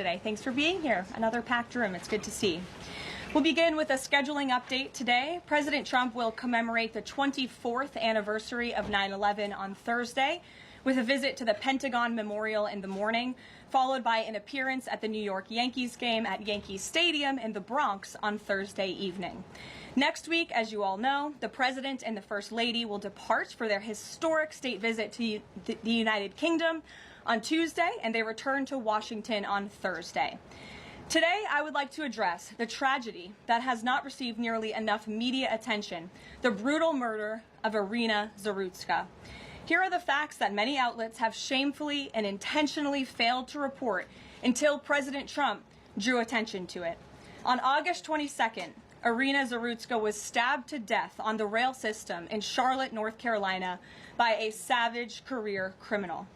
today. Thanks for being here. Another packed room. It's good to see. We'll begin with a scheduling update today. President Trump will commemorate the 24th anniversary of 9/11 on Thursday with a visit to the Pentagon Memorial in the morning, followed by an appearance at the New York Yankees game at Yankee Stadium in the Bronx on Thursday evening. Next week, as you all know, the President and the First Lady will depart for their historic state visit to the United Kingdom on Tuesday, and they return to Washington on Thursday. Today, I would like to address the tragedy that has not received nearly enough media attention, the brutal murder of Irina Zarutska. Here are the facts that many outlets have shamefully and intentionally failed to report until President Trump drew attention to it. On August 22nd, Irina Zarutska was stabbed to death on the rail system in Charlotte, North Carolina, by a savage career criminal.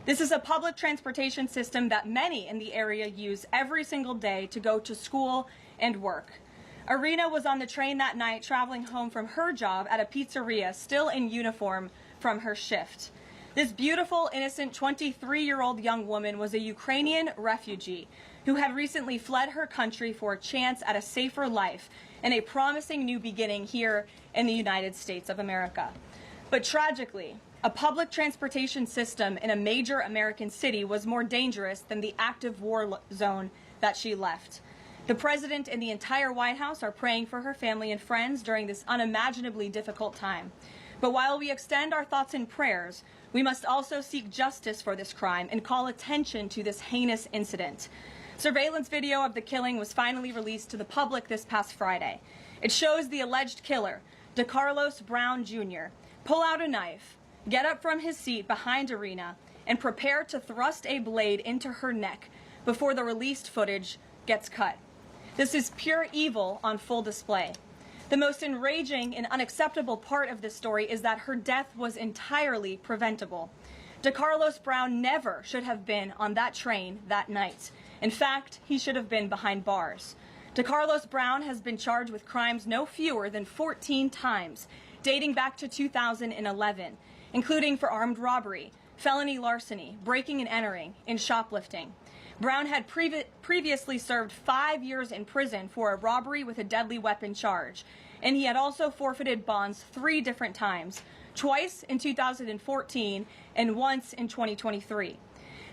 This is a public transportation system that many in the area use every single day to go to school and work. Irina was on the train that night traveling home from her job at a pizzeria, still in uniform from her shift. This beautiful, innocent 23-year-old young woman was a Ukrainian refugee who had recently fled her country for a chance at a safer life and a promising new beginning here in the United States of America. But tragically, a public transportation system in a major American city was more dangerous than the active war zone that she left. The President and the entire White House are praying for her family and friends during this unimaginably difficult time. But while we extend our thoughts and prayers, we must also seek justice for this crime and call attention to this heinous incident. Surveillance video of the killing was finally released to the public this past Friday. It shows the alleged killer, DeCarlos Brown Jr., pull out a knife, get up from his seat behind Irina, and prepare to thrust a blade into her neck before the released footage gets cut. This is pure evil on full display. The most enraging and unacceptable part of this story is that her death was entirely preventable. DeCarlos Brown never should have been on that train that night. In fact, he should have been behind bars. DeCarlos Brown has been charged with crimes no fewer than 14 times, dating back to 2011, including for armed robbery, felony larceny, breaking and entering, and shoplifting. Brown had previously served 5 years in prison for a robbery with a deadly weapon charge, and he had also forfeited bonds 3 different times, twice in 2014 and once in 2023.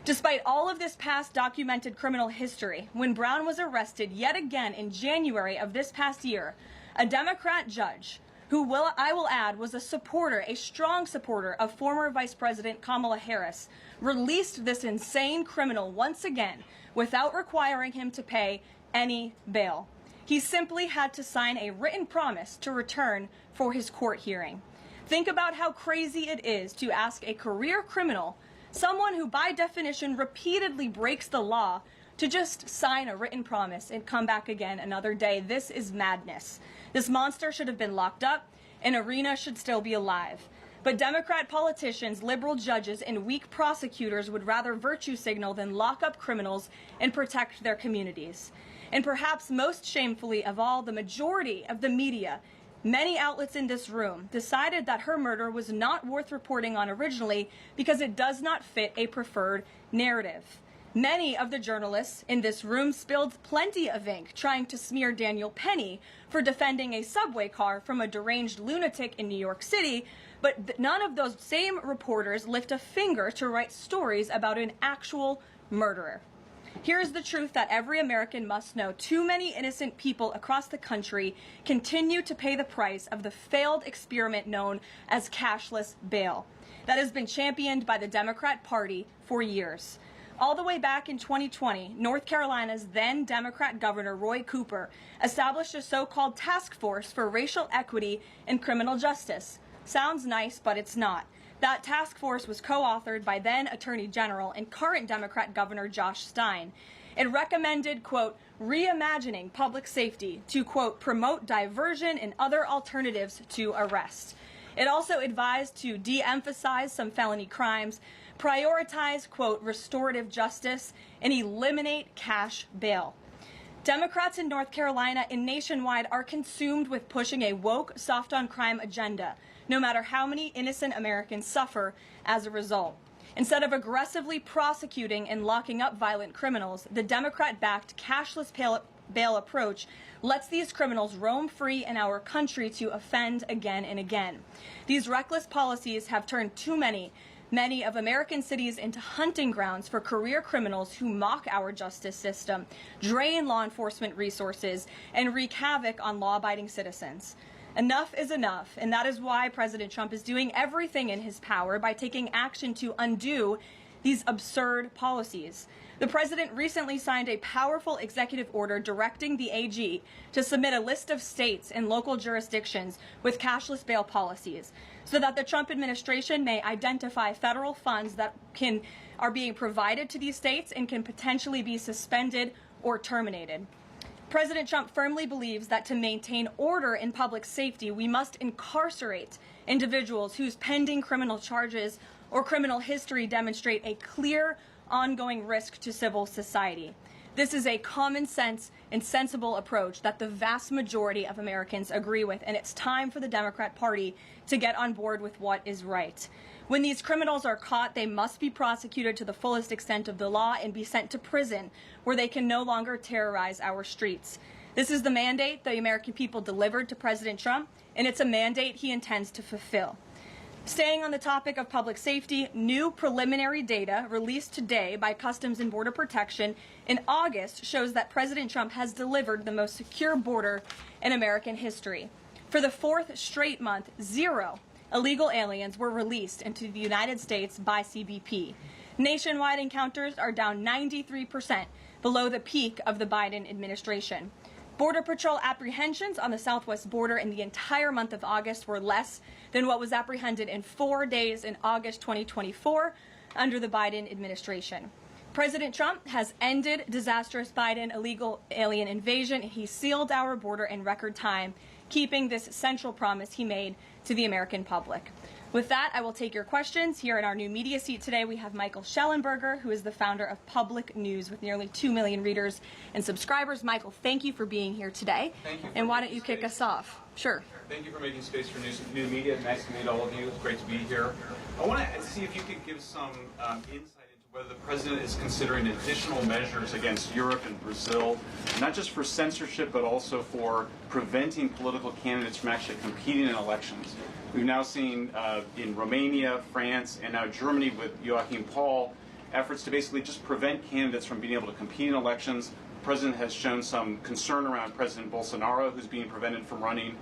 Despite all of this past documented criminal history, when Brown was arrested yet again in January of this past year, a Democrat judge, who I will add was a strong supporter of former Vice President Kamala Harris, released this insane criminal once again without requiring him to pay any bail. He simply had to sign a written promise to return for his court hearing. Think about how crazy it is to ask a career criminal, someone who by definition repeatedly breaks the law, to just sign a written promise and come back again another day. This is madness. This monster should have been locked up, and Irina should still be alive. But Democrat politicians, liberal judges, and weak prosecutors would rather virtue signal than lock up criminals and protect their communities. And perhaps most shamefully of all, the majority of the media, many outlets in this room, decided that her murder was not worth reporting on originally because it does not fit a preferred narrative. Many of the journalists in this room spilled plenty of ink trying to smear Daniel Penny for defending a subway car from a deranged lunatic in New York City, but none of those same reporters lift a finger to write stories about an actual murderer. Here's the truth that every American must know. Too many innocent people across the country continue to pay the price of the failed experiment known as cashless bail that has been championed by the Democrat Party for years. All the way back in 2020, North Carolina's then Democrat Governor Roy Cooper established a so-called task force for racial equity and criminal justice. Sounds nice, but it's not. That task force was co-authored by then Attorney General and current Democrat Governor Josh Stein. It recommended, quote, reimagining public safety to, quote, promote diversion and other alternatives to arrest. It also advised to de-emphasize some felony crimes, prioritize, quote, restorative justice, and eliminate cash bail. Democrats in North Carolina and nationwide are consumed with pushing a woke, soft-on-crime agenda, no matter how many innocent Americans suffer as a result. Instead of aggressively prosecuting and locking up violent criminals, the Democrat-backed cashless bail approach lets these criminals roam free in our country to offend again and again. These reckless policies have turned too many of American cities into hunting grounds for career criminals who mock our justice system, drain law enforcement resources, and wreak havoc on law-abiding citizens. Enough is enough, and that is why President Trump is doing everything in his power by taking action to undo these absurd policies. The president recently signed a powerful executive order directing the AG to submit a list of states and local jurisdictions with cashless bail policies so that the Trump administration may identify federal funds that are being provided to these states and can potentially be suspended or terminated. President Trump firmly believes that to maintain order in public safety, we must incarcerate individuals whose pending criminal charges or criminal history demonstrate a clear, ongoing risk to civil society. This is a common sense and sensible approach that the vast majority of Americans agree with, and it's time for the Democrat Party to get on board with what is right. When these criminals are caught, they must be prosecuted to the fullest extent of the law and be sent to prison, where they can no longer terrorize our streets. This is the mandate the American people delivered to President Trump, and it's a mandate he intends to fulfill. Staying on the topic of public safety, new preliminary data released today by Customs and Border Protection in August shows that President Trump has delivered the most secure border in American history. For the fourth straight month, 0 illegal aliens were released into the United States by CBP. Nationwide encounters are down 93% below the peak of the Biden administration. Border Patrol apprehensions on the southwest border in the entire month of August were less than what was apprehended in 4 days in August 2024 under the Biden administration. President Trump has ended disastrous Biden illegal alien invasion. He sealed our border in record time, keeping this central promise he made to the American public. With that, I will take your questions. Here in our new media seat today, we have Michael Shellenberger, who is the founder of Public News with nearly 2 million readers and subscribers. Michael, thank you for being here today. Thank you. And why don't you kick us off? Sure. Thank you for making space for new media. Nice to meet all of you. It's great to be here. I want to see if you could give some insight into whether the president is considering additional measures against Europe and Brazil, not just for censorship, but also for preventing political candidates from actually competing in elections. We've now seen in Romania, France, and now Germany with Joachim Paul, efforts to basically just prevent candidates from being able to compete in elections. The president has shown some concern around President Bolsonaro, who's being prevented from running.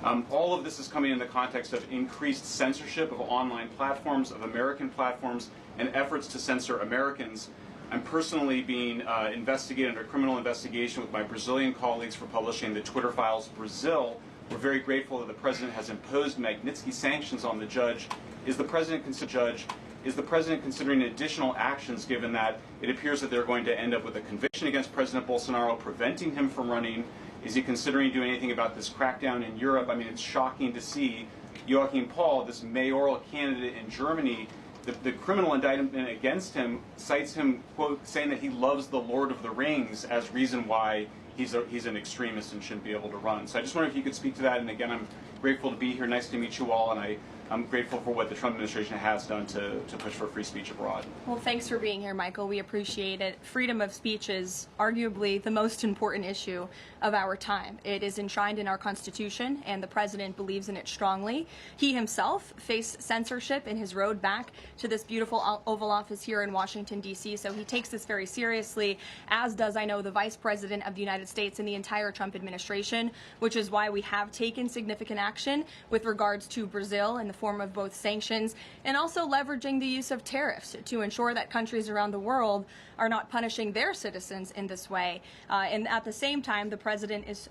All of this is coming in the context of increased censorship of online platforms, of American platforms, and efforts to censor Americans. I'm personally being investigated under criminal investigation with my Brazilian colleagues for publishing the Twitter Files Brazil. We're very grateful that the president has imposed Magnitsky sanctions on the judge. Is the president considering additional actions, given that it appears that they're going to end up with a conviction against President Bolsonaro, preventing him from running? Is he considering doing anything about this crackdown in Europe? I mean, it's shocking to see Joachim Paul, this mayoral candidate in Germany. The criminal indictment against him cites him, quote, saying that he loves the Lord of the Rings as reason why he's an extremist and shouldn't be able to run. So I just wonder if you could speak to that. And again, I'm grateful to be here. Nice to meet you all. And I'm grateful for what the Trump administration has done to push for free speech abroad. Well, thanks for being here, Michael. We appreciate it. Freedom of speech is arguably the most important issue of our time. It is enshrined in our Constitution, and the president believes in it strongly. He himself faced censorship in his road back to this beautiful Oval Office here in Washington, D.C., so he takes this very seriously, as does, I know, the Vice President of the United States and the entire Trump administration, which is why we have taken significant action with regards to Brazil in the form of both sanctions and also leveraging the use of tariffs to ensure that countries around the world are not punishing their citizens in this way. And at the same time, the president is,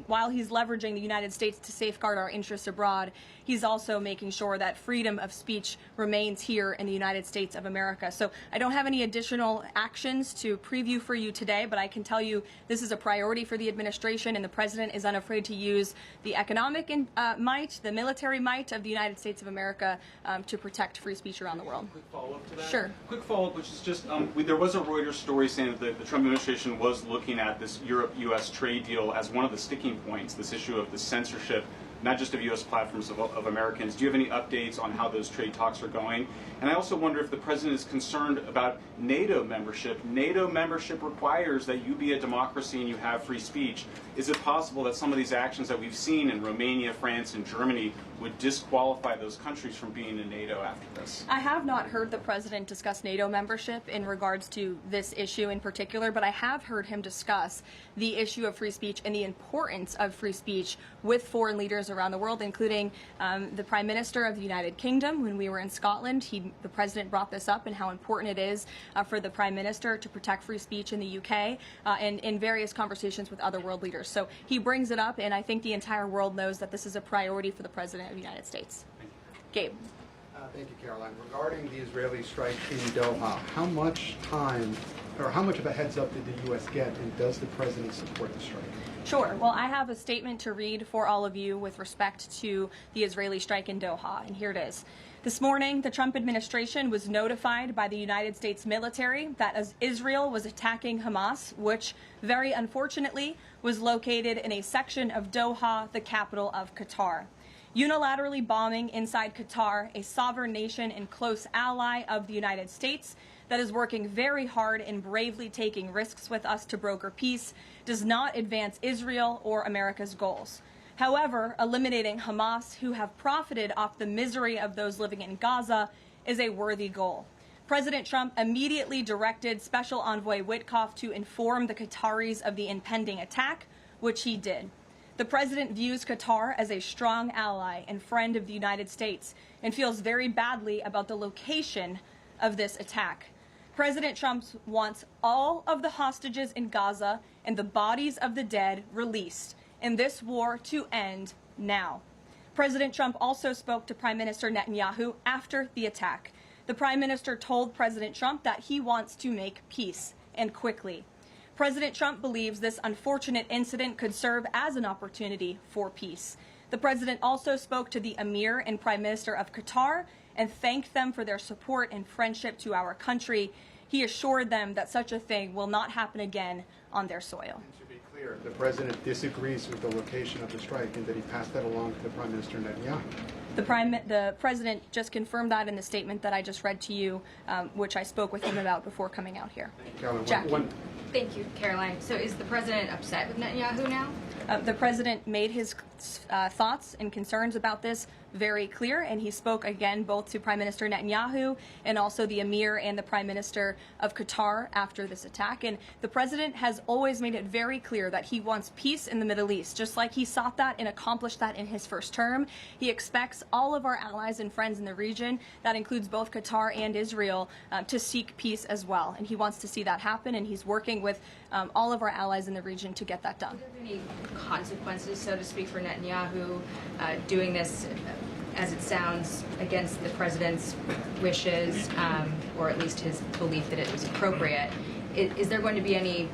while he's leveraging the United States to safeguard our interests abroad, he's also making sure that freedom of speech remains here in the United States of America. So I don't have any additional actions to preview for you today, but I can tell you this is a priority for the administration, and the president is unafraid to use the economic might, the military might of the United States of America to protect free speech around the world. Quick follow-up to that? Sure. Quick follow-up, which is just, there was a Reuters story saying that the Trump administration was looking at this Europe-U.S. trade deal as one of the sticking points, this issue of the censorship not just of U.S. platforms, of Americans. Do you have any updates on how those trade talks are going? And I also wonder if the president is concerned about NATO membership. NATO membership requires that you be a democracy and you have free speech. Is it possible that some of these actions that we've seen in Romania, France, and Germany would disqualify those countries from being in NATO after this? I have not heard the president discuss NATO membership in regards to this issue in particular, but I have heard him discuss the issue of free speech and the importance of free speech with foreign leaders around the world, including the Prime Minister of the United Kingdom. When we were in Scotland, the president brought this up and how important it is for the Prime Minister to protect free speech in the UK and in various conversations with other world leaders. So he brings it up, and I think the entire world knows that this is a priority for the President of the United States. Gabe. Thank you, Caroline. Regarding the Israeli strike in Doha, how much time or how much of a heads up did the U.S. get, and does the president support the strike? Sure. Well, I have a statement to read for all of you with respect to the Israeli strike in Doha, and here it is. This morning, the Trump administration was notified by the United States military that as Israel was attacking Hamas, which very unfortunately was located in a section of Doha, the capital of Qatar. Unilaterally bombing inside Qatar, a sovereign nation and close ally of the United States that is working very hard and bravely taking risks with us to broker peace, does not advance Israel or America's goals. However, eliminating Hamas, who have profited off the misery of those living in Gaza, is a worthy goal. President Trump immediately directed Special Envoy Witkoff to inform the Qataris of the impending attack, which he did. The president views Qatar as a strong ally and friend of the United States and feels very badly about the location of this attack. President Trump wants all of the hostages in Gaza and the bodies of the dead released, and this war to end now. President Trump also spoke to Prime Minister Netanyahu after the attack. The Prime Minister told President Trump that he wants to make peace, and quickly. President Trump believes this unfortunate incident could serve as an opportunity for peace. The president also spoke to the Emir and Prime Minister of Qatar and thanked them for their support and friendship to our country. He assured them that such a thing will not happen again on their soil. And to be clear, the president disagrees with the location of the strike and that he passed that along to the Prime Minister Netanyahu. The president just confirmed that in the statement that I just read to you, which I spoke with him about before coming out here. Thank you, Caroline. Jackie. Thank you, Caroline. So is the president upset with Netanyahu now? The president made his thoughts and concerns about this very clear, and he spoke again both to Prime Minister Netanyahu and also the Emir and the Prime Minister of Qatar after this attack. And the president has always made it very clear that he wants peace in the Middle East, just like he sought that and accomplished that in his first term. He expects all of our allies and friends in the region, that includes both Qatar and Israel, to seek peace as well. And he wants to see that happen, and he's working with all of our allies in the region to get that done. Are there any consequences, so to speak, for Netanyahu doing this, as it sounds, against the president's wishes, or at least his belief that it was appropriate? Is there going to be any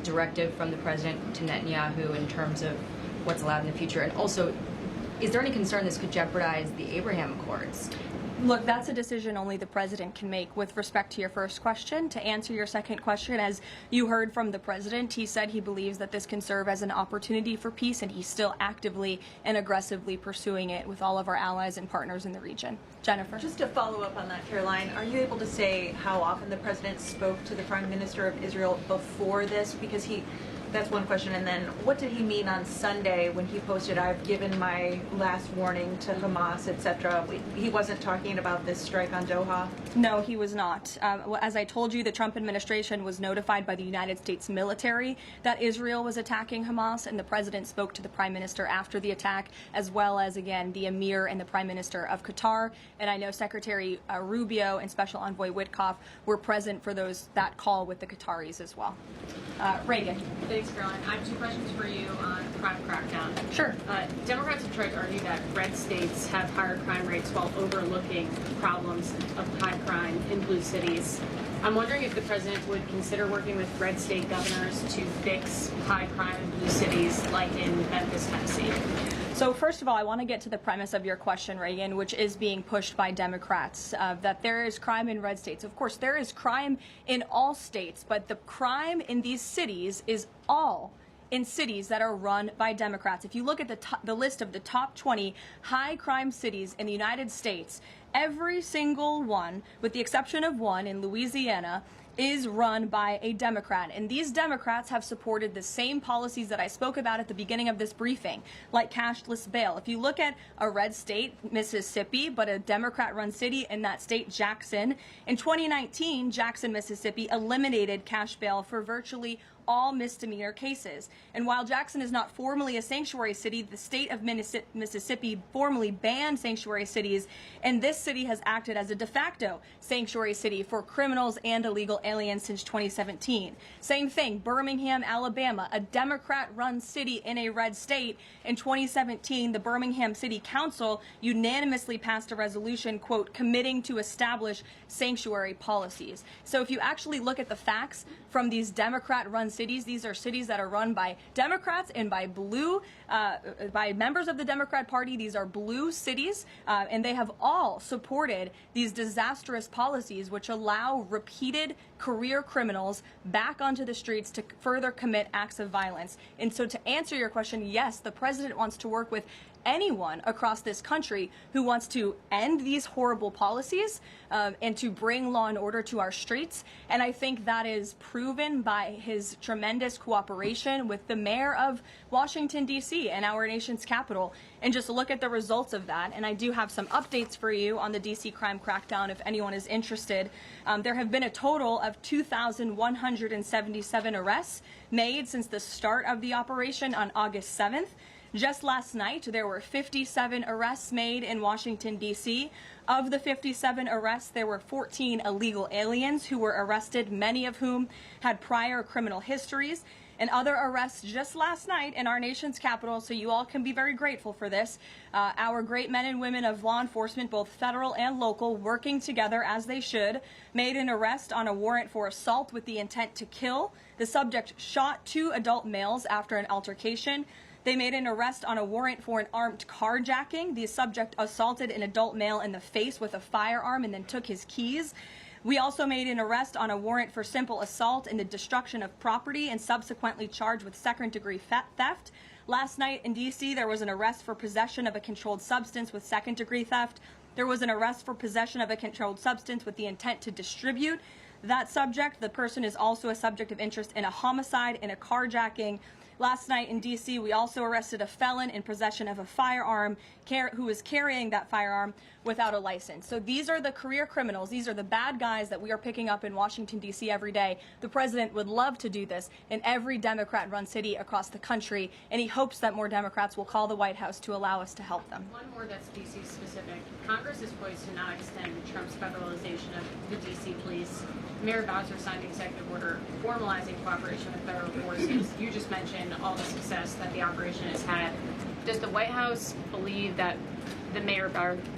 directive from the president to Netanyahu in terms of what's allowed in the future? And also, is there any concern this could jeopardize the Abraham Accords? Look, that's a decision only the president can make. With respect to your first question, to answer your second question, as you heard from the president, he said he believes that this can serve as an opportunity for peace, and he's still actively and aggressively pursuing it with all of our allies and partners in the region. Jennifer? Just to follow up on that, Caroline, are you able to say how often the president spoke to the Prime Minister of Israel before this? Because that's one question. And then what did he mean on Sunday when he posted, "I've given my last warning to Hamas," etc.? He wasn't talking about this strike on Doha? No, he was not. As I told you, the Trump administration was notified by the United States military that Israel was attacking Hamas, and the president spoke to the Prime Minister after the attack, as well as, again, the Emir and the Prime Minister of Qatar. And I know Secretary Rubio and Special Envoy Witkoff were present for that call with the Qataris as well. Reagan. Thanks, Caroline. I have two questions for you on crime crackdown. Sure. Democrats have tried to argue that red states have higher crime rates while overlooking problems of high crime in blue cities. I'm wondering if the president would consider working with red state governors to fix high crime in blue cities like in Memphis, Tennessee. So first of all, I want to get to the premise of your question, Reagan, which is being pushed by Democrats, that there is crime in red states. Of course, there is crime in all states, but the crime in these cities is all in cities that are run by Democrats. If you look at the list of the top 20 high crime cities in the United States, every single one, with the exception of one in Louisiana, is run by a Democrat. And these Democrats have supported the same policies that I spoke about at the beginning of this briefing, like cashless bail. If you look at a red state, Mississippi, but a Democrat-run city in that state, Jackson, in 2019, Jackson, Mississippi, eliminated cash bail for virtually all misdemeanor cases. And while Jackson is not formally a sanctuary city, the state of Mississippi formally banned sanctuary cities, and this city has acted as a de facto sanctuary city for criminals and illegal aliens since 2017. Same thing, Birmingham, Alabama, a Democrat-run city in a red state. In 2017, the Birmingham City Council unanimously passed a resolution, quote, committing to establish sanctuary policies. So if you actually look at the facts from these Democrat-run cities, these are cities that are run by Democrats and by by members of the Democrat Party. These are blue cities, and they have all supported these disastrous policies which allow repeated career criminals back onto the streets to further commit acts of violence. And so to answer your question, yes, the president wants to work with anyone across this country who wants to end these horrible policies and to bring law and order to our streets. And I think that is proven by his tremendous cooperation with the mayor of Washington, D.C. and our nation's capital. And just look at the results of that. And I do have some updates for you on the D.C. crime crackdown if anyone is interested. There have been a total of 2,177 arrests made since the start of the operation on August 7th. Just last night, there were 57 arrests made in Washington, D.C. Of the 57 arrests, there were 14 illegal aliens who were arrested, many of whom had prior criminal histories. And other arrests just last night in our nation's capital, so you all can be very grateful for this. Our great men and women of law enforcement, both federal and local, working together as they should, made an arrest on a warrant for assault with the intent to kill. The subject shot 2 adult males after an altercation. They made an arrest on a warrant for an armed carjacking. The subject assaulted an adult male in the face with a firearm and then took his keys. We also made an arrest on a warrant for simple assault and the destruction of property and subsequently charged with second-degree theft. Last night in D.C., there was an arrest for possession of a controlled substance with second-degree theft. There was an arrest for possession of a controlled substance with the intent to distribute. That subject, the person is also a subject of interest in a homicide and a carjacking. Last night in D.C., we also arrested a felon in possession of a firearm who was carrying that firearm without a license. So these are the career criminals. These are the bad guys that we are picking up in Washington, D.C. every day. The president would love to do this in every Democrat-run city across the country, and he hopes that more Democrats will call the White House to allow us to help them. One more that's D.C. specific. Congress is poised to not extend Trump's federalization of the D.C. police. Mayor Bowser signed an executive order formalizing cooperation with federal forces. You just mentioned all the success that the operation has had. Does the White House believe that the Mayor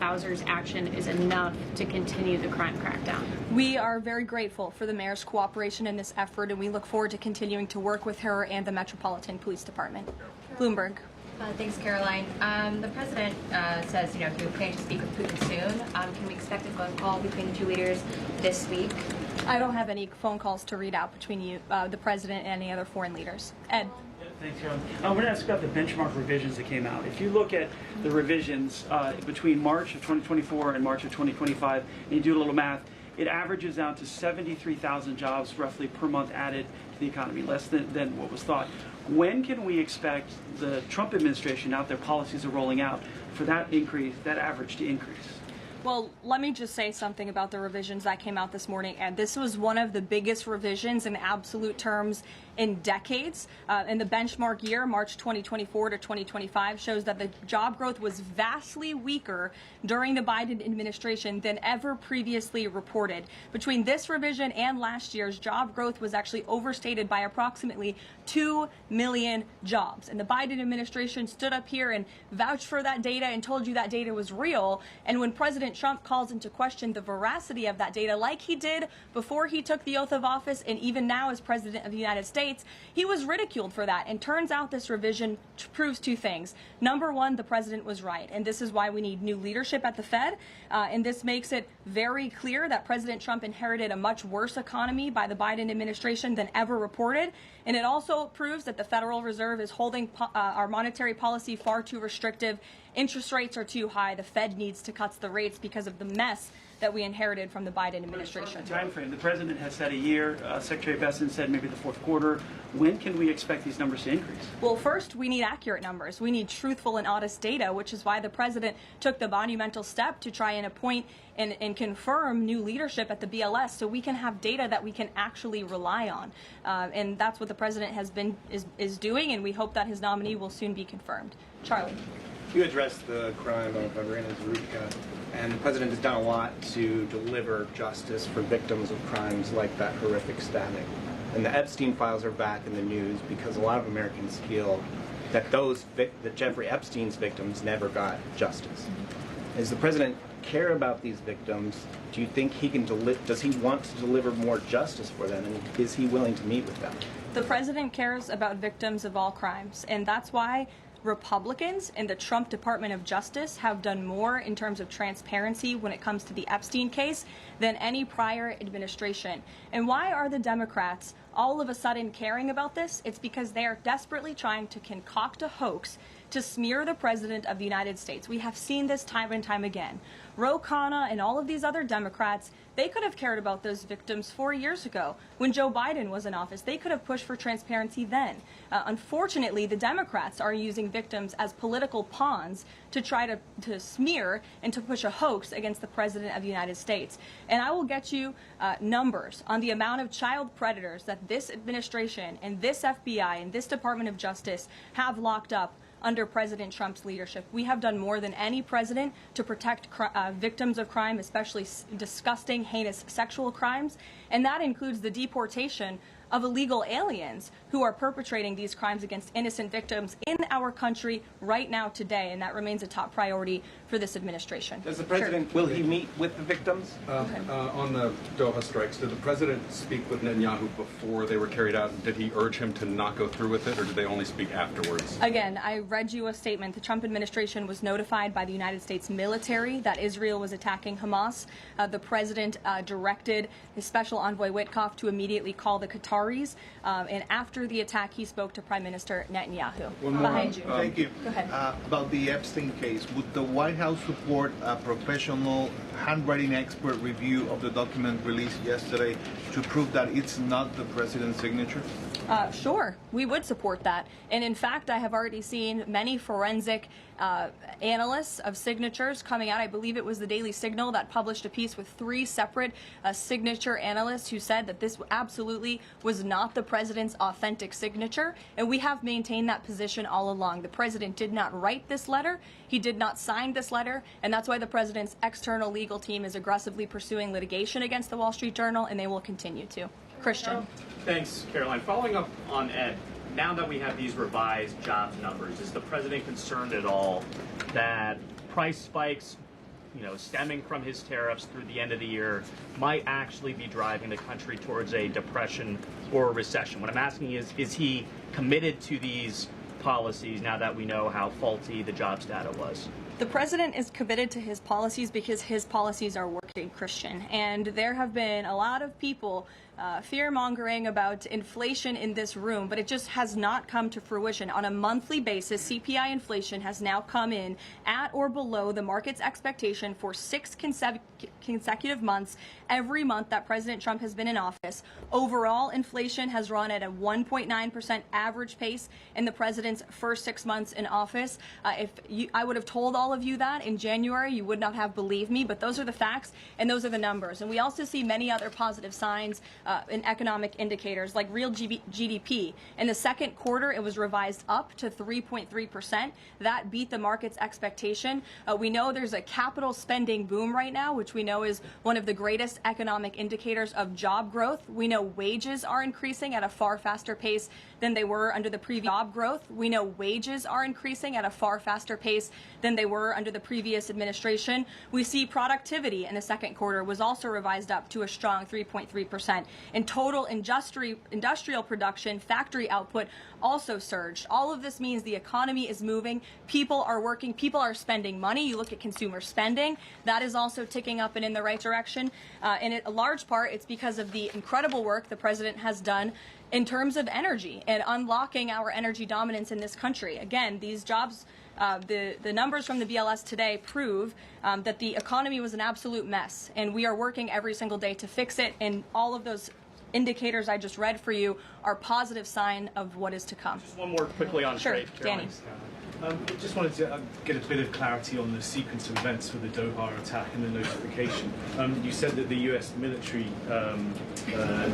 Bowser's action is enough to continue the crime crackdown? We are very grateful for the mayor's cooperation in this effort, and we look forward to continuing to work with her and the Metropolitan Police Department. Bloomberg. Thanks, Caroline. The president says, he plans to speak with Putin soon. Can we expect a phone call between the two leaders this week? I don't have any phone calls to read out between you, the president, and any other foreign leaders. Ed. Thanks, Carolyn. I want to ask about the benchmark revisions that came out. If you look at the revisions between March of 2024 and March of 2025, and you do a little math, it averages out to 73,000 jobs roughly per month added to the economy, less than what was thought. When can we expect the Trump administration, now that their policies are rolling out, for that average to increase? Well, let me just say something about the revisions that came out this morning. And this was one of the biggest revisions in absolute terms in decades. In the benchmark year, March 2024 to 2025, shows that the job growth was vastly weaker during the Biden administration than ever previously reported. Between this revision and last year's, job growth was actually overstated by approximately 2 million jobs. And the Biden administration stood up here and vouched for that data and told you that data was real. And when President Trump calls into question the veracity of that data, like he did before he took the oath of office and even now as President of the United States, States, he was ridiculed for that. And turns out this revision proves two things. Number one, the president was right, and this is why we need new leadership at the Fed. And this makes it very clear that President Trump inherited a much worse economy by the Biden administration than ever reported. And it also proves that the Federal Reserve is holding our monetary policy far too restrictive. Interest rates are too high. The Fed needs to cut the rates because of the mess that we inherited from the Biden administration. Time frame. The president has said a year. Secretary Bessent said maybe the fourth quarter. When can we expect these numbers to increase? Well, first, we need accurate numbers. We need truthful and honest data, which is why the president took the monumental step to try and appoint and confirm new leadership at the BLS so we can have data that we can actually rely on. And that's what the president has been is doing, and we hope that his nominee will soon be confirmed. Charlie. You addressed the crime of Irina Zurika, and the president has done a lot to deliver justice for victims of crimes like that horrific stabbing. And the Epstein files are back in the news because a lot of Americans feel that that Jeffrey Epstein's victims never got justice. Does the president care about these victims? Do you think he can does he want to deliver more justice for them, and is he willing to meet with them? The president cares about victims of all crimes, and that's why Republicans in the Trump Department of Justice have done more in terms of transparency when it comes to the Epstein case than any prior administration. And why are the Democrats all of a sudden caring about this? It's because they are desperately trying to concoct a hoax to smear the President of the United States. We have seen this time and time again. Ro Khanna and all of these other Democrats, they could have cared about those victims 4 years ago when Joe Biden was in office. They could have pushed for transparency then. Unfortunately, the Democrats are using victims as political pawns to try to smear and to push a hoax against the President of the United States. And I will get you numbers on the amount of child predators that this administration and this FBI and this Department of Justice have locked up under President Trump's leadership. We have done more than any president to protect victims of crime, especially disgusting, heinous sexual crimes, and that includes the deportation of illegal aliens who are perpetrating these crimes against innocent victims in our country right now today, and that remains a top priority for this administration. Does the president, will he meet with the victims? On the Doha strikes, did the president speak with Netanyahu before they were carried out? Did he urge him to not go through with it, or did they only speak afterwards? Again, I read you a statement. The Trump administration was notified by the United States military that Israel was attacking Hamas. The president directed his special envoy Witkoff to immediately call the Qataris, and after the attack, he spoke to Prime Minister Netanyahu. Behind you. Thank you. Go ahead. About the Epstein case, would the White House support a professional handwriting expert review of the document released yesterday to prove that it's not the president's signature? Sure, we would support that. And in fact, I have already seen many forensic analysts of signatures coming out. I believe it was the Daily Signal that published a piece with 3 separate signature analysts who said that this absolutely was not the president's authentic signature. And we have maintained that position all along. The president did not write this letter. He did not sign this letter. And that's why the president's external legal team is aggressively pursuing litigation against the Wall Street Journal, and they will continue to. Christian. Thanks, Caroline. Following up on Ed, now that we have these revised jobs numbers, is the president concerned at all that price spikes, stemming from his tariffs through the end of the year might actually be driving the country towards a depression or a recession? What I'm asking is he committed to these policies now that we know how faulty the jobs data was? The president is committed to his policies because his policies are working, Christian. And there have been a lot of people fear-mongering about inflation in this room, but it just has not come to fruition. On a monthly basis, CPI inflation has now come in at or below the market's expectation for 6 consecutive months every month that President Trump has been in office. Overall, inflation has run at a 1.9% average pace in the president's first 6 months in office. I would have told all of you that in January, you would not have believed me, but those are the facts and those are the numbers. And we also see many other positive signs in economic indicators like real GDP. In the second quarter, it was revised up to 3.3%. That beat the market's expectation. We know there's a capital spending boom right now, which we know is one of the greatest economic indicators of job growth. We know wages are increasing at a far faster pace than they were under the previous job growth. We know wages are increasing at a far faster pace than they were under the previous administration. We see productivity in the second quarter was also revised up to a strong 3.3%. and total industrial production, factory output also surged. All of this means the economy is moving, people are working, people are spending money. You look at consumer spending, that is also ticking up and in the right direction. And a large part, it's because of the incredible work the president has done in terms of energy and unlocking our energy dominance in this country. Again, these jobs, the numbers from the BLS today prove that the economy was an absolute mess, and we are working every single day to fix it, and all of those indicators I just read for you are positive sign of what is to come. Just one more quickly on Sure, trade, Danny. Just wanted to get a bit of clarity on the sequence of events for the Doha attack and the notification. You said that the U.S. military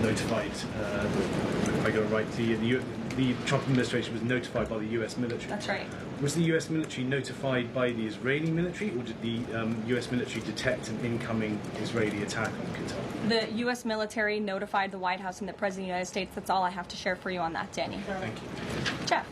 notified, if I got it right, the Trump administration was notified by the U.S. military. That's right. Was the U.S. military notified by the Israeli military, or did the U.S. military detect an incoming Israeli attack on Qatar? The U.S. military notified the White House and the President of the United States. That's all I have to share for you on that, Danny. Thank you. Jeff.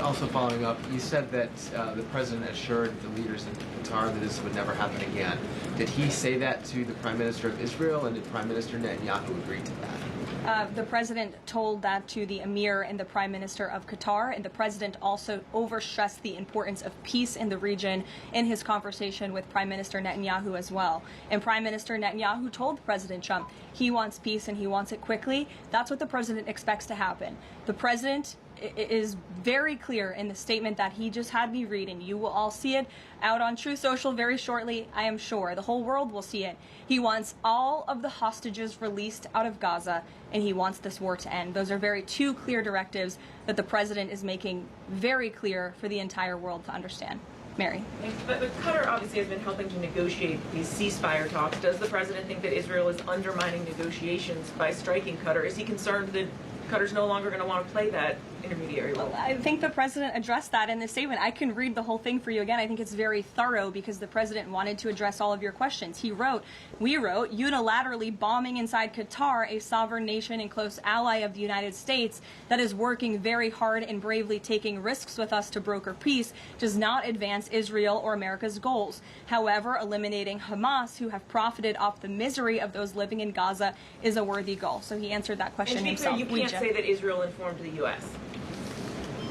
Also following up, you said that the president assured the leaders in Qatar that this would never happen again. Did he say that to the Prime Minister of Israel, and did Prime Minister Netanyahu agree to that? The president told that to the emir and the prime minister of Qatar, and the president also overstressed the importance of peace in the region in his conversation with Prime Minister Netanyahu as well. And Prime Minister Netanyahu told President Trump he wants peace and he wants it quickly. That's what the president expects to happen. The president is very clear in the statement that he just had me read, and you will all see it out on Truth Social very shortly, I am sure. The whole world will see it. He wants all of the hostages released out of Gaza, and he wants this war to end. Those are two clear directives that the president is making very clear for the entire world to understand. Mary. But Qatar obviously has been helping to negotiate these ceasefire talks. Does the president think that Israel is undermining negotiations by striking Qatar? Is he concerned that Qatar's no longer going to want to play that intermediary role? I think the president addressed that in the statement. I can read the whole thing for you again. I think it's very thorough because the president wanted to address all of your questions. We wrote, unilaterally bombing inside Qatar, a sovereign nation and close ally of the United States that is working very hard and bravely taking risks with us to broker peace, does not advance Israel or America's goals. However, eliminating Hamas, who have profited off the misery of those living in Gaza, is a worthy goal. So he answered that question and to be himself. Clear, you can't say that Israel informed the U.S.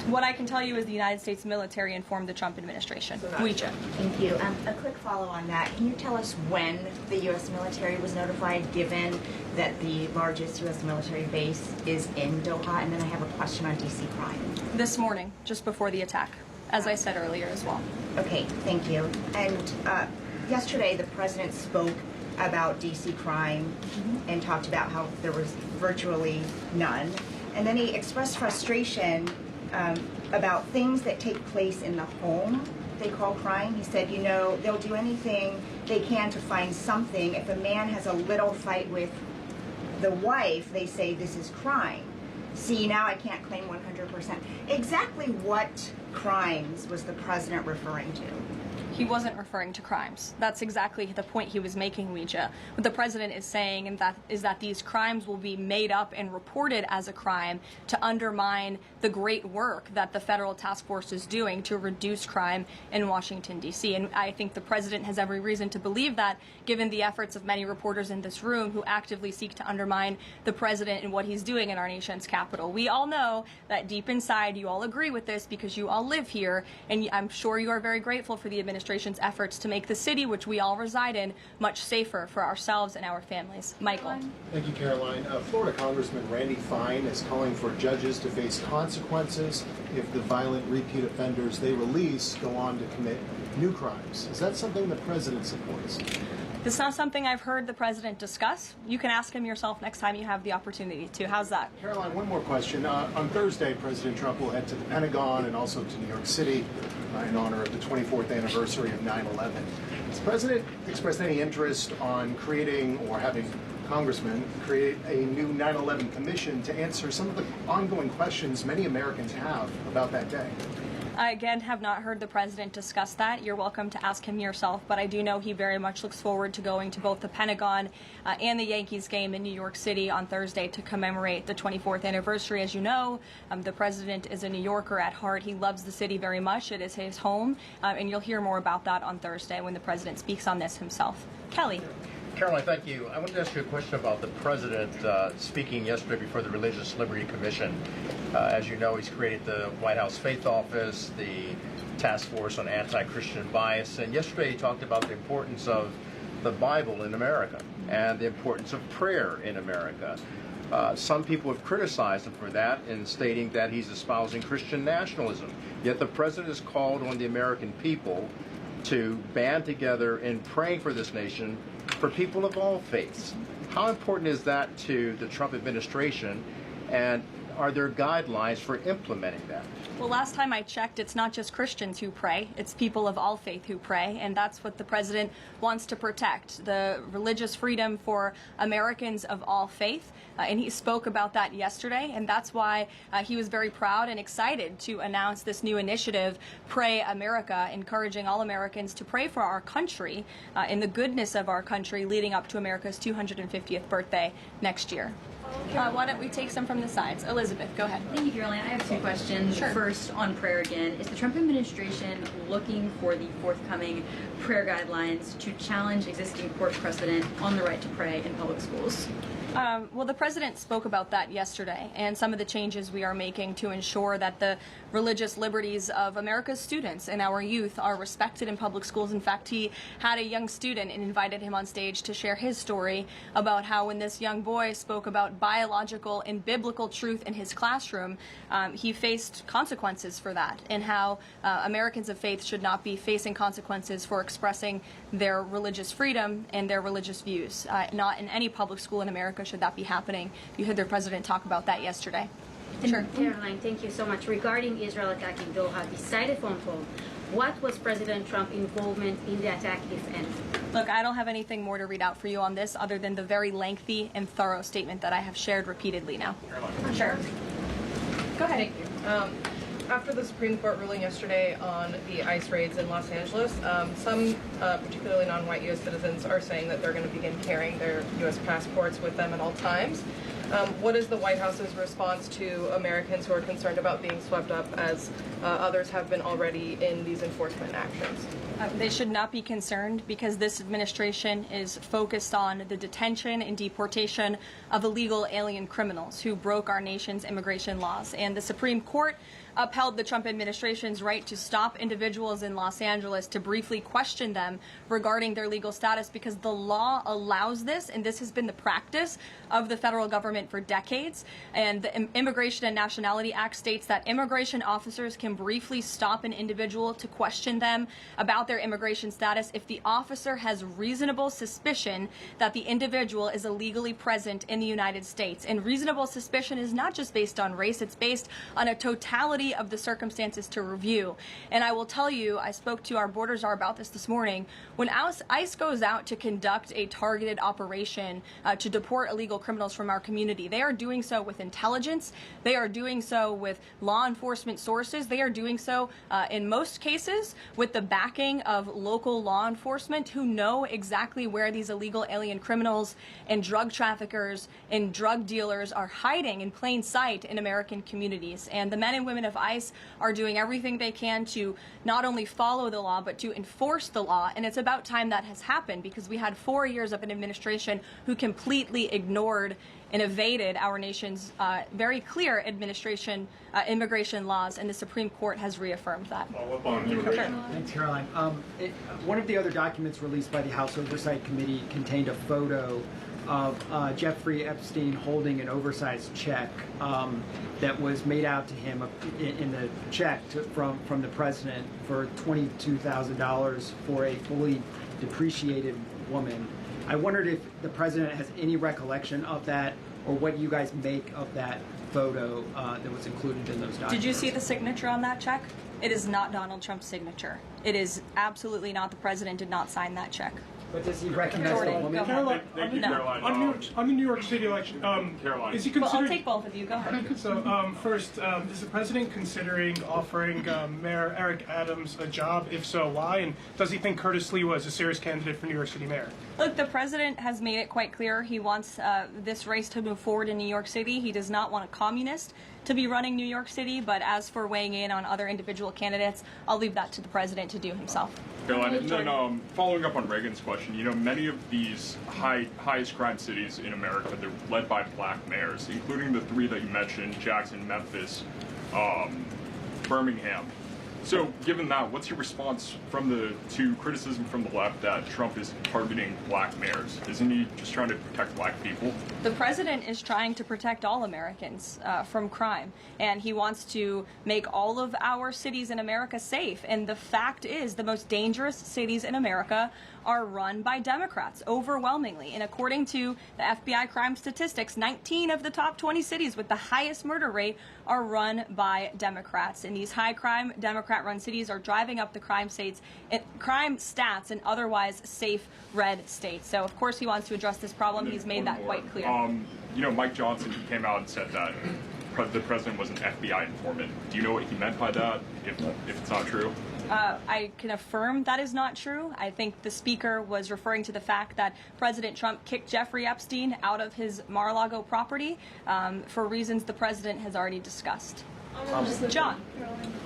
What I can tell you is the United States military informed the Trump administration. Ouija. Thank you. A quick follow on that. Can you tell us when the U.S. military was notified, given that the largest U.S. military base is in Doha? And then I have a question on D.C. crime. This morning, just before the attack, as I said earlier as well. Okay, thank you. And yesterday, the president spoke about D.C. crime and talked about how there was virtually none. And then he expressed frustration about things that take place in the home they call crime. He said, they'll do anything they can to find something. If a man has a little fight with the wife, they say this is crime. See, now I can't claim 100%. Exactly what crimes was the president referring to? He wasn't referring to crimes. That's exactly the point he was making, Ouija. What the president is saying is that these crimes will be made up and reported as a crime to undermine the great work that the federal task force is doing to reduce crime in Washington, D.C. And I think the president has every reason to believe that, given the efforts of many reporters in this room who actively seek to undermine the president and what he's doing in our nation's capital. We all know that deep inside you all agree with this because you all live here, and I'm sure you are very grateful for the administration's efforts to make the city, which we all reside in, much safer for ourselves and our families. Michael. Thank you, Caroline. Florida Congressman Randy Fine is calling for judges to face consequences if the violent repeat offenders they release go on to commit new crimes. Is that something the president supports? This is not something I've heard the president discuss. You can ask him yourself next time you have the opportunity to. How's that? Caroline, one more question. On Thursday, President Trump will head to the Pentagon and also to New York City in honor of the 24th anniversary of 9/11. Has the president expressed any interest on creating or having congressmen create a new 9/11 commission to answer some of the ongoing questions many Americans have about that day? I, again, have not heard the president discuss that. You're welcome to ask him yourself, but I do know he very much looks forward to going to both the Pentagon and the Yankees game in New York City on Thursday to commemorate the 24th anniversary. As you know, the president is a New Yorker at heart. He loves the city very much. It is his home, and you'll hear more about that on Thursday when the president speaks on this himself. Kelly. Caroline, thank you. I wanted to ask you a question about the president speaking yesterday before the Religious Liberty Commission. As you know, he's created the White House Faith Office, the Task Force on Anti-Christian Bias, and yesterday he talked about the importance of the Bible in America and the importance of prayer in America. Some people have criticized him for that in stating that he's espousing Christian nationalism. Yet the president has called on the American people to band together in praying for this nation for people of all faiths. How important is that to the Trump administration, and are there guidelines for implementing that? Well, last time I checked, it's not just Christians who pray, it's people of all faith who pray, and that's what the president wants to protect, the religious freedom for Americans of all faith. And he spoke about that yesterday, and that's why he was very proud and excited to announce this new initiative, Pray America, encouraging all Americans to pray for our country and the goodness of our country leading up to America's 250th birthday next year. Why don't we take some from the sides? Elizabeth, go ahead. Thank you, Caroline. I have two questions. Sure. First, on prayer again. Is the Trump administration looking for the forthcoming prayer guidelines to challenge existing court precedent on the right to pray in public schools? Well, the president spoke about that yesterday, and some of the changes we are making to ensure that the religious liberties of America's students and our youth are respected in public schools. In fact, he had a young student and invited him on stage to share his story about how when this young boy spoke about biological and biblical truth in his classroom, he faced consequences for that, and how Americans of faith should not be facing consequences for expressing their religious freedom and their religious views. Not in any public school in America should that be happening. You heard the president talk about that yesterday. Sure. Caroline, thank you so much. Regarding Israel attacking Doha, beside the phone call, what was President Trump's involvement in the attack, if any? Look, I don't have anything more to read out for you on this other than the very lengthy and thorough statement that I have shared repeatedly now. Sure. Go ahead. Thank you. After the Supreme Court ruling yesterday on the ICE raids in Los Angeles, some, particularly non-white U.S. citizens, are saying that they're going to begin carrying their U.S. passports with them at all times. What is the White House's response to Americans who are concerned about being swept up, as others have been already, in these enforcement actions? They should not be concerned, because this administration is focused on the detention and deportation of illegal alien criminals who broke our nation's immigration laws. And the Supreme Court upheld the Trump administration's right to stop individuals in Los Angeles to briefly question them regarding their legal status, because the law allows this, and this has been the practice of the federal government for decades. And the Immigration and Nationality Act states that immigration officers can briefly stop an individual to question them about their immigration status if the officer has reasonable suspicion that the individual is illegally present in the United States. And reasonable suspicion is not just based on race, it's based on a totality of the circumstances to review. And I will tell you, I spoke to our border czar about this morning, when ICE goes out to conduct a targeted operation to deport illegal criminals from our community, they are doing so with intelligence, they are doing so with law enforcement sources, they are doing so in most cases with the backing of local law enforcement who know exactly where these illegal alien criminals and drug traffickers and drug dealers are hiding in plain sight in American communities. And the men and women of ICE are doing everything they can to not only follow the law, but to enforce the law. And it's about time that has happened, because we had 4 years of an administration who completely ignored and evaded our nation's very clear immigration laws, and the Supreme Court has reaffirmed that. Thanks, Caroline. One of the other documents released by the House Oversight Committee contained a photo of Jeffrey Epstein holding an oversized check that was made out to him in the check from the president for $22,000 for a fully depreciated woman. I wondered if the president has any recollection of that, or what you guys make of that photo that was included in those documents. Did you see the signature on that check? It is not Donald Trump's signature. It is absolutely not. The president did not sign that check. But does he recognize the woman? Caroline, on the New York City election, is he considering... Well, I'll take both of you. Go ahead. So, first, is the president considering offering Mayor Eric Adams a job? If so, why? And does he think Curtis Lee was a serious candidate for New York City mayor? Look, the president has made it quite clear he wants this race to move forward in New York City. He does not want a communist to be running New York City, but as for weighing in on other individual candidates, I'll leave that to the president to do himself. Caroline, and then following up on Reagan's question, many of these highest crime cities in America, they're led by black mayors, including the three that you mentioned, Jackson, Memphis, Birmingham. So given that, what's your response to criticism from the left that Trump is targeting black mayors? Isn't he just trying to protect black people? The president is trying to protect all Americans from crime, and he wants to make all of our cities in America safe. And the fact is, the most dangerous cities in America are run by Democrats, overwhelmingly. And according to the FBI crime statistics, 19 of the top 20 cities with the highest murder rate are run by Democrats. And these high-crime, Democrat-run cities are driving up the crime stats in otherwise safe red states. So, of course, he wants to address this problem. He's made that quite clear. Mike Johnson, he came out and said that the president was an FBI informant. Do you know what he meant by that, if it's not true? I can affirm that is not true. I think the speaker was referring to the fact that President Trump kicked Jeffrey Epstein out of his Mar-a-Lago property for reasons the president has already discussed. John.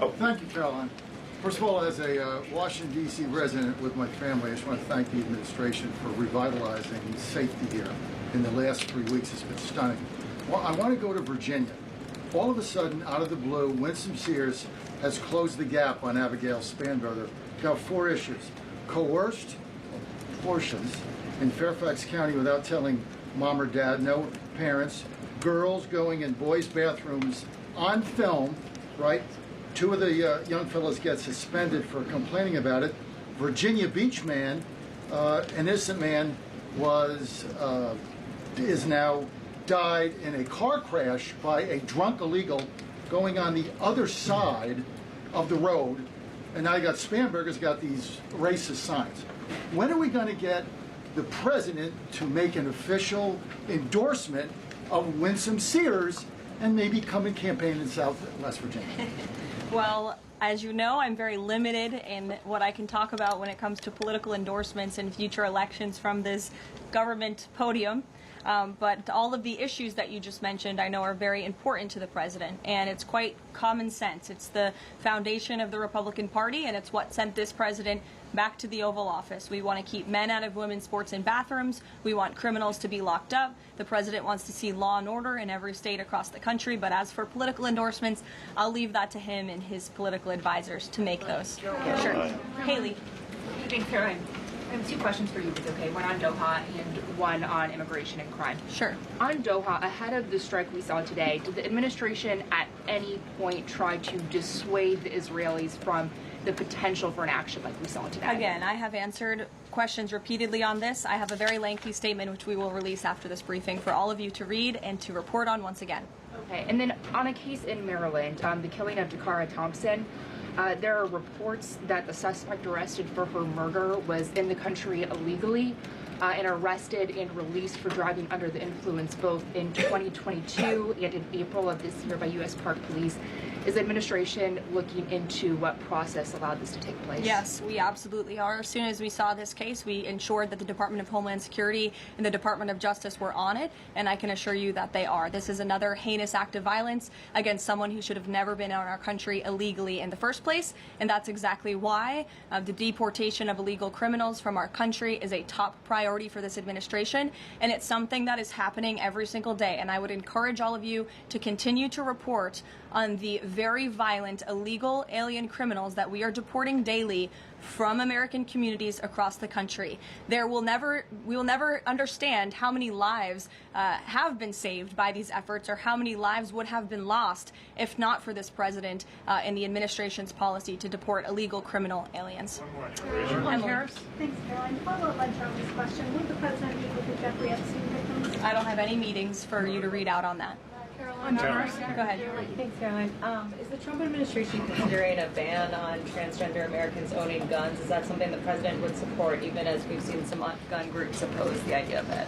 Oh, thank you, Caroline. First of all, as a Washington, D.C. resident with my family, I just want to thank the administration for revitalizing safety here. In the last 3 weeks, it's been stunning. Well, I want to go to Virginia. All of a sudden, out of the blue, Winsome Sears has closed the gap on Abigail Spanberger. Got 4 issues. Coerced abortions in Fairfax County without telling mom or dad, no parents, girls going in boys' bathrooms on film, right? 2 of the young fellows get suspended for complaining about it. Virginia Beach man, an innocent man, is now died in a car crash by a drunk illegal going on the other side of the road, and now you got Spanberger's got these racist signs. When are we going to get the president to make an official endorsement of Winsome Sears and maybe come and campaign in Southwest Virginia? Well, as you know, I'm very limited in what I can talk about when it comes to political endorsements and future elections from this government podium. But all of the issues that you just mentioned I know are very important to the president, and it's quite common sense. It's the foundation of the Republican Party, and it's what sent this president back to the Oval Office. We want to keep men out of women's sports and bathrooms. We want criminals to be locked up. The president wants to see law and order in every state across the country. But as for political endorsements, I'll leave that to him and his political advisors to make those. Sure. Haley. Thanks, Caroline. I have 2 questions for you, if it's okay. One on Doha and one on immigration and crime. Sure. On Doha, ahead of the strike we saw today, did the administration at any point try to dissuade the Israelis from the potential for an action like we saw today? Again, I have answered questions repeatedly on this. I have a very lengthy statement which we will release after this briefing for all of you to read and to report on once again. Okay, and then on a case in Maryland, the killing of Dakara Thompson, there are reports that the suspect arrested for her murder was in the country illegally and arrested and released for driving under the influence both in 2022 and in April of this year by U.S. Park Police. Is the administration looking into what process allowed this to take place? Yes, we absolutely are. As soon as we saw this case, we ensured that the Department of Homeland Security and the Department of Justice were on it, and I can assure you that they are. This is another heinous act of violence against someone who should have never been in our country illegally in the first place, and that's exactly why the deportation of illegal criminals from our country is a top priority for this administration, and it's something that is happening every single day. And I would encourage all of you to continue to report on the very violent illegal alien criminals that we are deporting daily from American communities across the country. We will never understand how many lives have been saved by these efforts, or how many lives would have been lost if not for this president and the administration's policy to deport illegal criminal aliens. Harris. Thanks, Caroline. To follow up on Charlie's question, would the president meet with the Jeffrey Epstein victims? I don't have any meetings for you to read out on that. Caroline. Go ahead. Thanks, Caroline. Is the Trump administration considering a ban on transgender Americans owning guns? Is that something the president would support, even as we've seen some gun groups oppose the idea of it?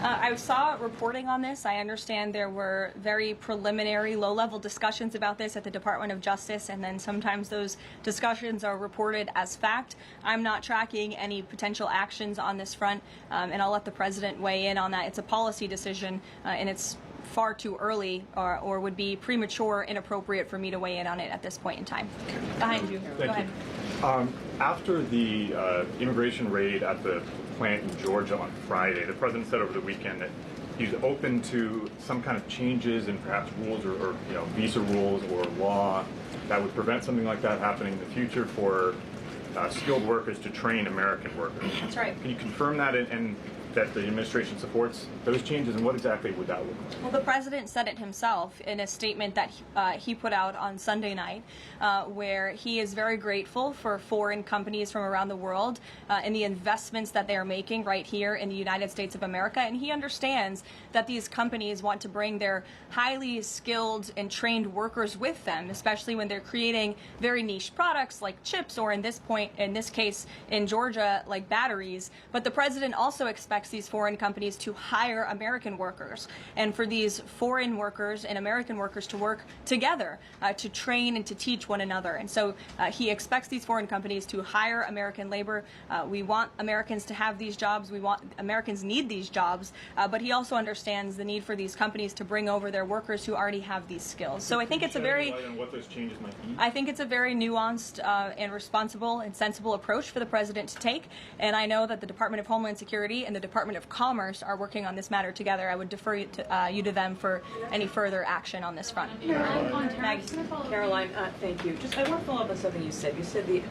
I saw reporting on this. I understand there were very preliminary, low-level discussions about this at the Department of Justice, and then sometimes those discussions are reported as fact. I'm not tracking any potential actions on this front, and I'll let the president weigh in on that. It's a policy decision, and it's far too early or would be premature, inappropriate for me to weigh in on it at this point in time. Behind you. Go ahead. After the immigration raid at the plant in Georgia on Friday, the president said over the weekend that he's open to some kind of changes in perhaps rules or visa rules or law that would prevent something like that happening in the future for skilled workers to train American workers. That's right. Can you confirm that and that the administration supports those changes, and what exactly would that look like? Well, the president said it himself in a statement that he put out on Sunday night, where he is very grateful for foreign companies from around the world and the investments that they are making right here in the United States of America. And he understands that these companies want to bring their highly skilled and trained workers with them, especially when they're creating very niche products like chips, or in this case in Georgia, like batteries. But the president also expects these foreign companies to hire American workers, and for these foreign workers and American workers to work together to train and to teach one another. And so he expects these foreign companies to hire American labor. We want Americans to have these jobs. Americans need these jobs, but he also understands the need for these companies to bring over their workers who already have these skills. So I think it's a very what those changes might be? I think it's a very nuanced and responsible and sensible approach for the president to take, and I know that the Department of Homeland Security and the Department of Commerce are working on this matter together. I would defer you to them for any further action on this front. Caroline, thank you. Just I want to follow up on something you said. You said the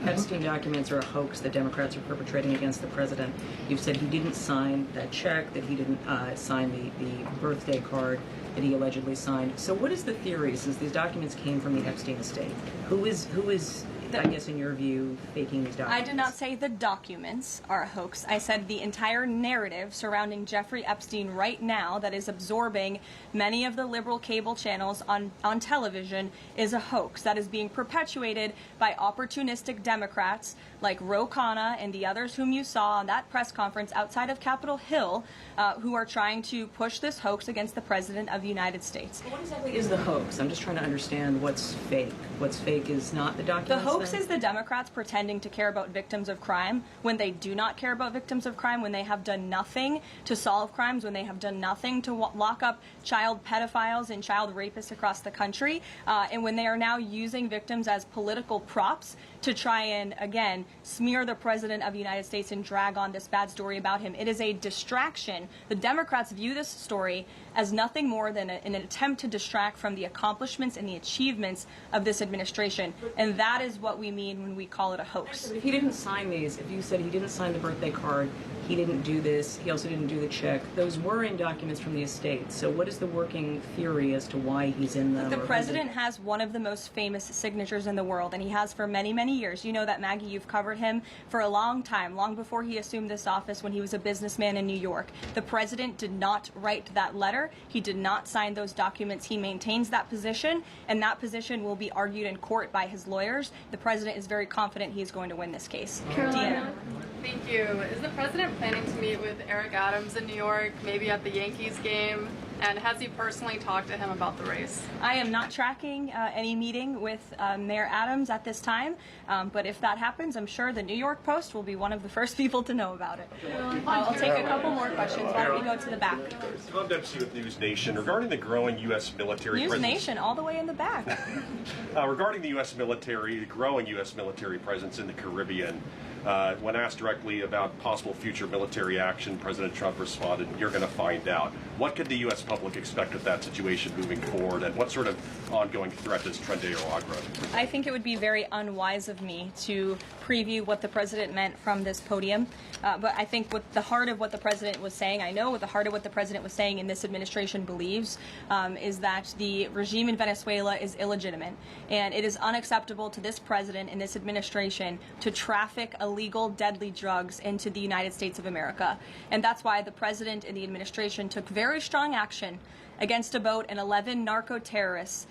Epstein documents are a hoax that Democrats are perpetrating against the president. You've said he didn't sign that check, that he didn't sign the birthday card that he allegedly signed. So what is the theory, since these documents came from the Epstein estate? Who is I guess in your view, faking these documents? I did not say the documents are a hoax. I said the entire narrative surrounding Jeffrey Epstein right now that is absorbing many of the liberal cable channels on television is a hoax that is being perpetuated by opportunistic Democrats like Ro Khanna and the others whom you saw on that press conference outside of Capitol Hill, who are trying to push this hoax against the President of the United States. What exactly is the hoax? I'm just trying to understand what's fake. What's fake is not the documents. The hoax is the Democrats pretending to care about victims of crime when they do not care about victims of crime, when they have done nothing to solve crimes, when they have done nothing to lock up child pedophiles and child rapists across the country, and when they are now using victims as political props to try and, again, smear the President of the United States and drag on this bad story about him. It is a distraction. The Democrats view this story as nothing more than an attempt to distract from the accomplishments and the achievements of this administration. And that is what we mean when we call it a hoax. If he didn't sign these, if you said he didn't sign the birthday card, he didn't do this, he also didn't do the check, those were in documents from the estate. So what is the working theory as to why he's in them? The president has one of the most famous signatures in the world, and he has for many, many years. You know that, Maggie, you've covered him for a long time, long before he assumed this office when he was a businessman in New York. The president did not write that letter. He did not sign those documents. He maintains that position, and that position will be argued in court by his lawyers. The president is very confident he is going to win this case. Carolina. Thank you. Is the president planning to meet with Eric Adams in New York, maybe at the Yankees game? And has he personally talked to him about the race? I am not tracking any meeting with Mayor Adams at this time, but if that happens, I'm sure the New York Post will be one of the first people to know about it. I'll take a couple more questions. Why don't we go to the back? Tom Dempsey with News Nation. Regarding the growing U.S. military News presence... Nation, all the way in the back. Regarding the U.S. military, the growing U.S. military presence in the Caribbean, when asked directly about possible future military action, President Trump responded, "You're going to find out." What could the U.S. public expect of that situation moving forward, and what sort of ongoing threat does Trendejo Agra? I think it would be very unwise of me to preview what the president meant from this podium, but I think what the heart of what the president was saying, I know what the heart of what the president was saying in this administration believes, is that the regime in Venezuela is illegitimate, and it is unacceptable to this president and this administration to traffic illegal, deadly drugs into the United States of America. And that's why the president and the administration took very strong action against a boat and 11 narco-terrorists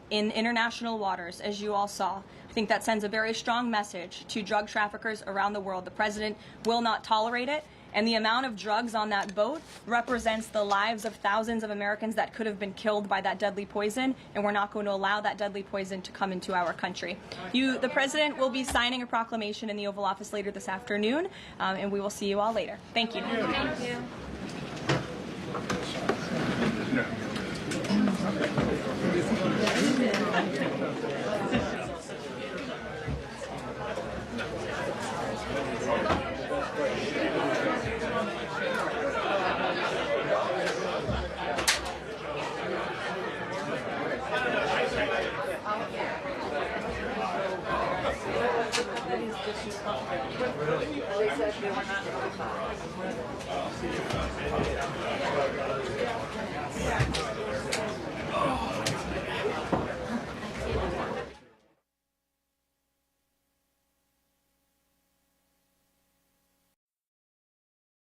in international waters, as you all saw. I think that sends a very strong message to drug traffickers around the world. The president will not tolerate it, and the amount of drugs on that boat represents the lives of thousands of Americans that could have been killed by that deadly poison, and we're not going to allow that deadly poison to come into our country. The president will be signing a proclamation in the Oval Office later this afternoon, and we will see you all later. Thank you. Thank you. They said they were not notified.